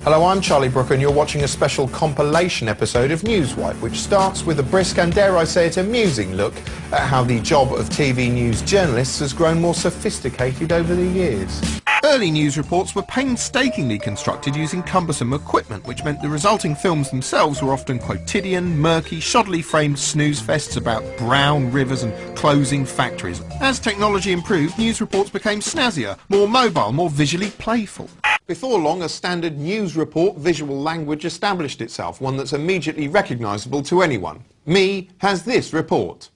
Hello, I'm Charlie Brooker and you're watching a special compilation episode of Newswipe, which starts with a brisk and, dare I say it, amusing look at how the job of TV news journalists has grown more sophisticated over the years. Early news reports were painstakingly constructed using cumbersome equipment, which meant the resulting films themselves were often quotidian, murky, shoddily framed snooze fests about brown rivers and closing factories. As technology improved, news reports became snazzier, more mobile, more visually playful. Before long, a standard news report visual language established itself, one that's immediately recognisable to anyone. Me has this report.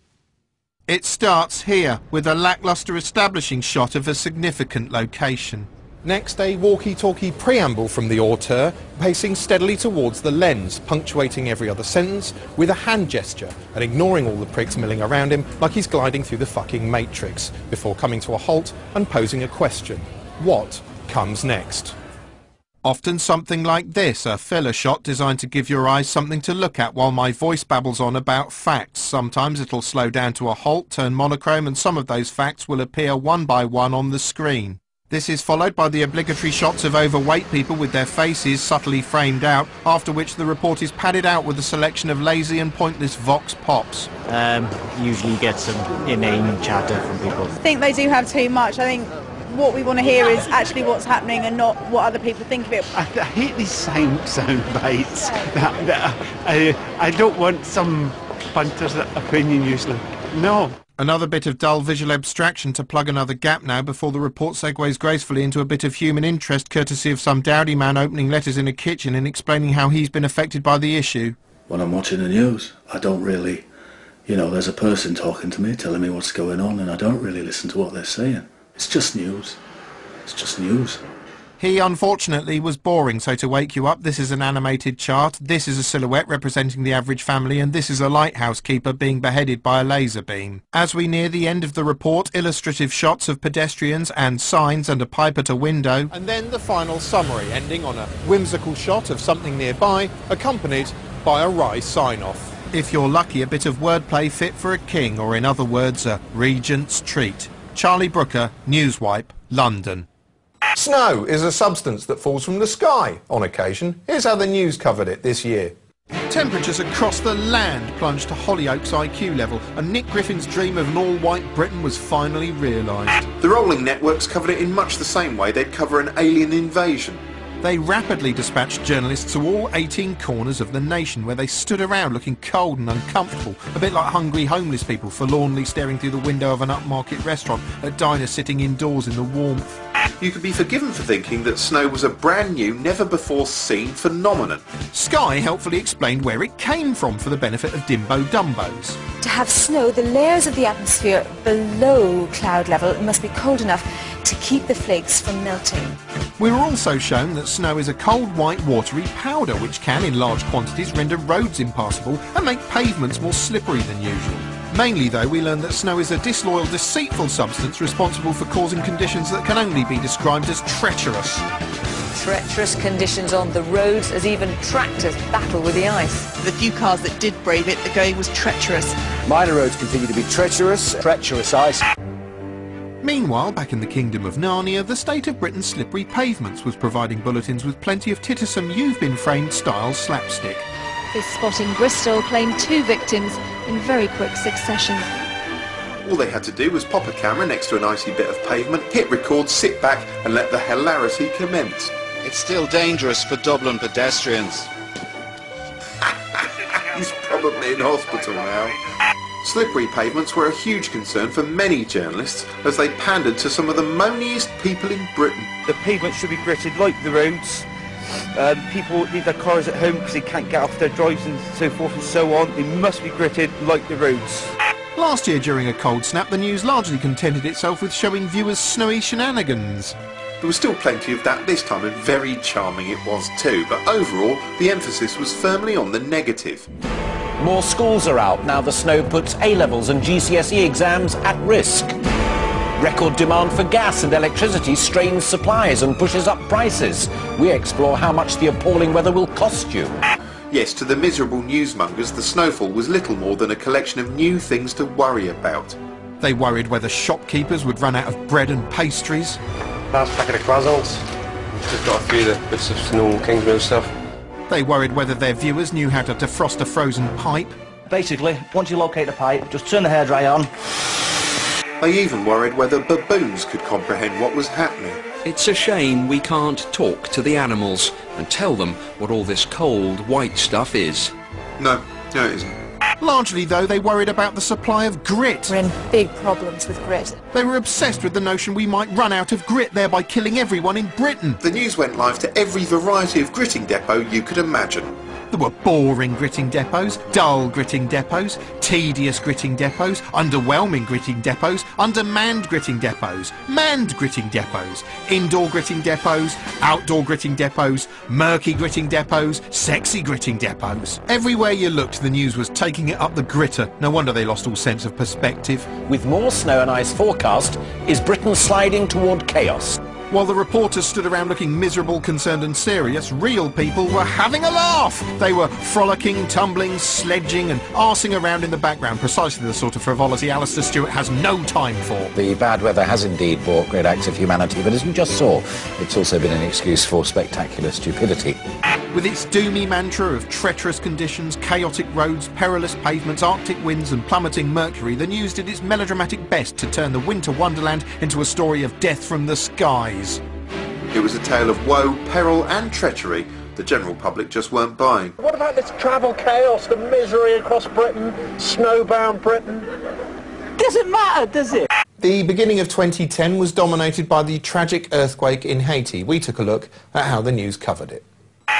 It starts here, with a lacklustre establishing shot of a significant location. Next, a walkie-talkie preamble from the auteur, pacing steadily towards the lens, punctuating every other sentence with a hand gesture and ignoring all the pricks milling around him like he's gliding through the fucking Matrix, before coming to a halt and posing a question. What comes next? Often something like this, a filler shot designed to give your eyes something to look at while my voice babbles on about facts. Sometimes it'll slow down to a halt, turn monochrome, and some of those facts will appear one by one on the screen. This is followed by the obligatory shots of overweight people with their faces subtly framed out, after which the report is padded out with a selection of lazy and pointless vox pops. Usually you get some inane chatter from people. I think they do have too much. I think what we want to hear is actually what's happening and not what other people think of it. I hate these sound bites. I don't want some punter's opinion usually. No. Another bit of dull visual abstraction to plug another gap now before the report segues gracefully into a bit of human interest courtesy of some dowdy man opening letters in a kitchen and explaining how he's been affected by the issue. When I'm watching the news, I don't really, there's a person talking to me, telling me what's going on, and I don't really listen to what they're saying. It's just news. It's just news. He, unfortunately, was boring, so to wake you up, this is an animated chart, this is a silhouette representing the average family, and this is a lighthouse keeper being beheaded by a laser beam. As we near the end of the report, illustrative shots of pedestrians and signs and a pipe at a window. And then the final summary, ending on a whimsical shot of something nearby, accompanied by a wry sign-off. If you're lucky, a bit of wordplay fit for a king, or in other words, a regent's treat. Charlie Brooker, Newswipe, London. Snow is a substance that falls from the sky on occasion. Here's how the news covered it this year. Temperatures across the land plunged to Hollyoaks IQ level, and Nick Griffin's dream of an all-white Britain was finally realised. The rolling networks covered it in much the same way they'd cover an alien invasion. They rapidly dispatched journalists to all 18 corners of the nation, where they stood around looking cold and uncomfortable, a bit like hungry homeless people forlornly staring through the window of an upmarket restaurant at diners sitting indoors in the warmth. You could be forgiven for thinking that snow was a brand new, never-before-seen phenomenon. Sky helpfully explained where it came from for the benefit of dimbo-dumbos. To have snow, the layers of the atmosphere below cloud level must be cold enough to keep the flakes from melting. We were also shown that snow is a cold, white, watery powder which can, in large quantities, render roads impassable and make pavements more slippery than usual. Mainly, though, we learned that snow is a disloyal, deceitful substance responsible for causing conditions that can only be described as treacherous. Treacherous conditions on the roads as even tractors battle with the ice. The few cars that did brave it, the going was treacherous. Minor roads continue to be treacherous ice. Meanwhile, back in the Kingdom of Narnia, the state of Britain's slippery pavements was providing bulletins with plenty of tittersome you've-been-framed style slapstick. This spot in Bristol claimed 2 victims in very quick succession. All they had to do was pop a camera next to an icy bit of pavement, hit record, sit back and let the hilarity commence. It's still dangerous for Dublin pedestrians. He's probably in hospital now. Slippery pavements were a huge concern for many journalists as they pandered to some of the moaniest people in Britain. The pavement should be gritted like the roads. People leave their cars at home because they can't get off their drives and so forth and so on. They must be gritted like the roads. Last year during a cold snap, the news largely contented itself with showing viewers snowy shenanigans. There was still plenty of that this time, and very charming it was too, but overall the emphasis was firmly on the negative. More schools are out now the snow puts A-levels and GCSE exams at risk. Record demand for gas and electricity strains supplies and pushes up prices. We explore how much the appalling weather will cost you. Yes, to the miserable newsmongers, the snowfall was little more than a collection of new things to worry about. They worried whether shopkeepers would run out of bread and pastries. Last packet of croissants. Just got a few of the bits of normal Kingsmill stuff. They worried whether their viewers knew how to defrost a frozen pipe. Basically, once you locate the pipe, just turn the hairdryer on. They even worried whether baboons could comprehend what was happening. It's a shame we can't talk to the animals and tell them what all this cold, white stuff is. No, it isn't. Largely, though, they worried about the supply of grit. We're in big problems with grit. They were obsessed with the notion we might run out of grit, thereby killing everyone in Britain. The news went live to every variety of gritting depot you could imagine. There were boring gritting depots, dull gritting depots, tedious gritting depots, underwhelming gritting depots, undermanned gritting depots, manned gritting depots, indoor gritting depots, outdoor gritting depots, murky gritting depots, sexy gritting depots. Everywhere you looked, the news was taking it up the gritter. No wonder they lost all sense of perspective. With more snow and ice forecast, is Britain sliding toward chaos? While the reporters stood around looking miserable, concerned and serious, real people were having a laugh. They were frolicking, tumbling, sledging and arsing around in the background, precisely the sort of frivolity Alistair Stewart has no time for. The bad weather has indeed brought great acts of humanity, but as we just saw, it's also been an excuse for spectacular stupidity. With its doomy mantra of treacherous conditions, chaotic roads, perilous pavements, arctic winds and plummeting mercury, the news did its melodramatic best to turn the winter wonderland into a story of death from the skies. It was a tale of woe, peril and treachery the general public just weren't buying. What about this travel chaos, the misery across Britain, snowbound Britain? Doesn't matter, does it? The beginning of 2010 was dominated by the tragic earthquake in Haiti. We took a look at how the news covered it.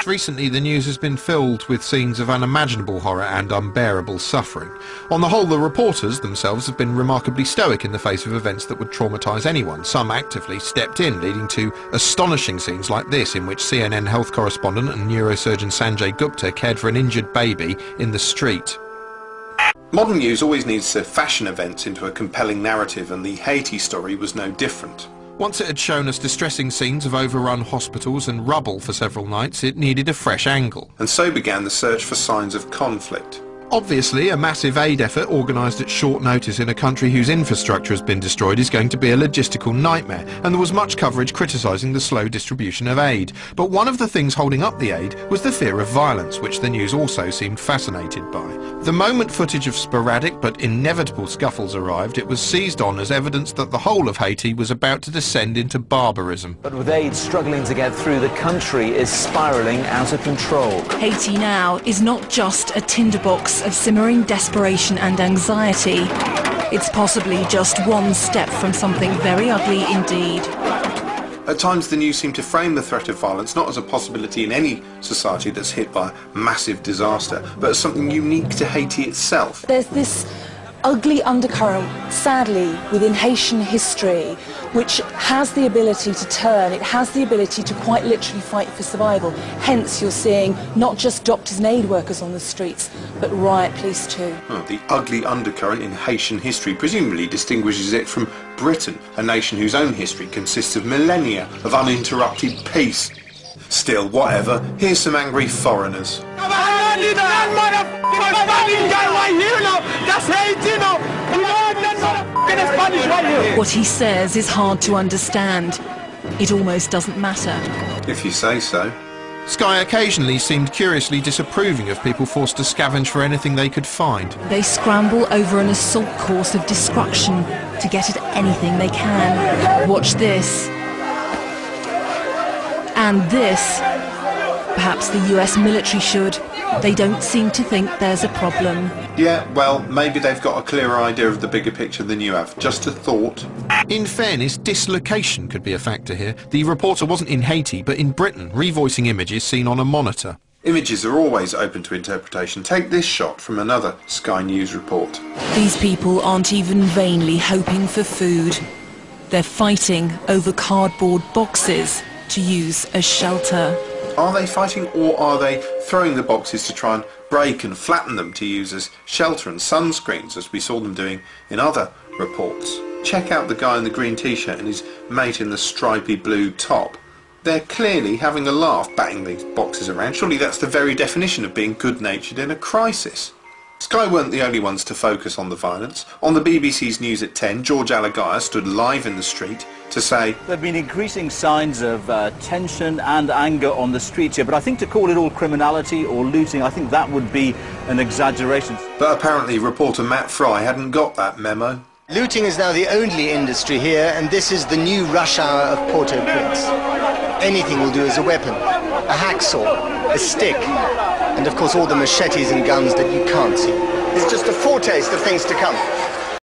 Recently, the news has been filled with scenes of unimaginable horror and unbearable suffering. On the whole, the reporters themselves have been remarkably stoic in the face of events that would traumatise anyone. Some actively stepped in, leading to astonishing scenes like this, in which CNN health correspondent and neurosurgeon Sanjay Gupta cared for an injured baby in the street. Modern news always needs to fashion events into a compelling narrative, and the Haiti story was no different. Once it had shown us distressing scenes of overrun hospitals and rubble for several nights, it needed a fresh angle. And so began the search for signs of conflict. Obviously, a massive aid effort organised at short notice in a country whose infrastructure has been destroyed is going to be a logistical nightmare, and there was much coverage criticising the slow distribution of aid. But one of the things holding up the aid was the fear of violence, which the news also seemed fascinated by. The moment footage of sporadic but inevitable scuffles arrived, it was seized on as evidence that the whole of Haiti was about to descend into barbarism. But with aid struggling to get through, the country is spiralling out of control. Haiti now is not just a tinderbox of simmering desperation and anxiety. It's possibly just one step from something very ugly indeed. At times the news seemed to frame the threat of violence not as a possibility in any society that's hit by a massive disaster, but as something unique to Haiti itself. There's this ugly undercurrent, sadly, within Haitian history, which has the ability to turn, it has the ability to quite literally fight for survival. Hence you're seeing not just doctors and aid workers on the streets, but riot police too. Well, the ugly undercurrent in Haitian history presumably distinguishes it from Britain, a nation whose own history consists of millennia of uninterrupted peace. Still, whatever, here's some angry foreigners. What he says is hard to understand. It almost doesn't matter. If you say so. Sky occasionally seemed curiously disapproving of people forced to scavenge for anything they could find. They scramble over an assault course of destruction to get at anything they can. Watch this. And this. Perhaps the US military should. They don't seem to think there's a problem. Yeah, well, maybe they've got a clearer idea of the bigger picture than you have. Just a thought. In fairness, dislocation could be a factor here. The reporter wasn't in Haiti, but in Britain, revoicing images seen on a monitor. Images are always open to interpretation. Take this shot from another Sky News report. These people aren't even vainly hoping for food. They're fighting over cardboard boxes to use as shelter. Are they fighting, or are they throwing the boxes to try and break and flatten them to use as shelter and sunscreens, as we saw them doing in other reports? Check out the guy in the green t-shirt and his mate in the stripy blue top. They're clearly having a laugh batting these boxes around. Surely that's the very definition of being good-natured in a crisis. Sky weren't the only ones to focus on the violence. On the BBC's News at 10, George Alagaya stood live in the street to say there have been increasing signs of tension and anger on the streets here, but I think to call it all criminality or looting, I think that would be an exaggeration. But apparently reporter Matt Fry hadn't got that memo. Looting is now the only industry here, and this is the new rush hour of Port-au-Prince. Anything will do as a weapon. A hacksaw, a stick, and of course all the machetes and guns that you can't see. It's just a foretaste of things to come.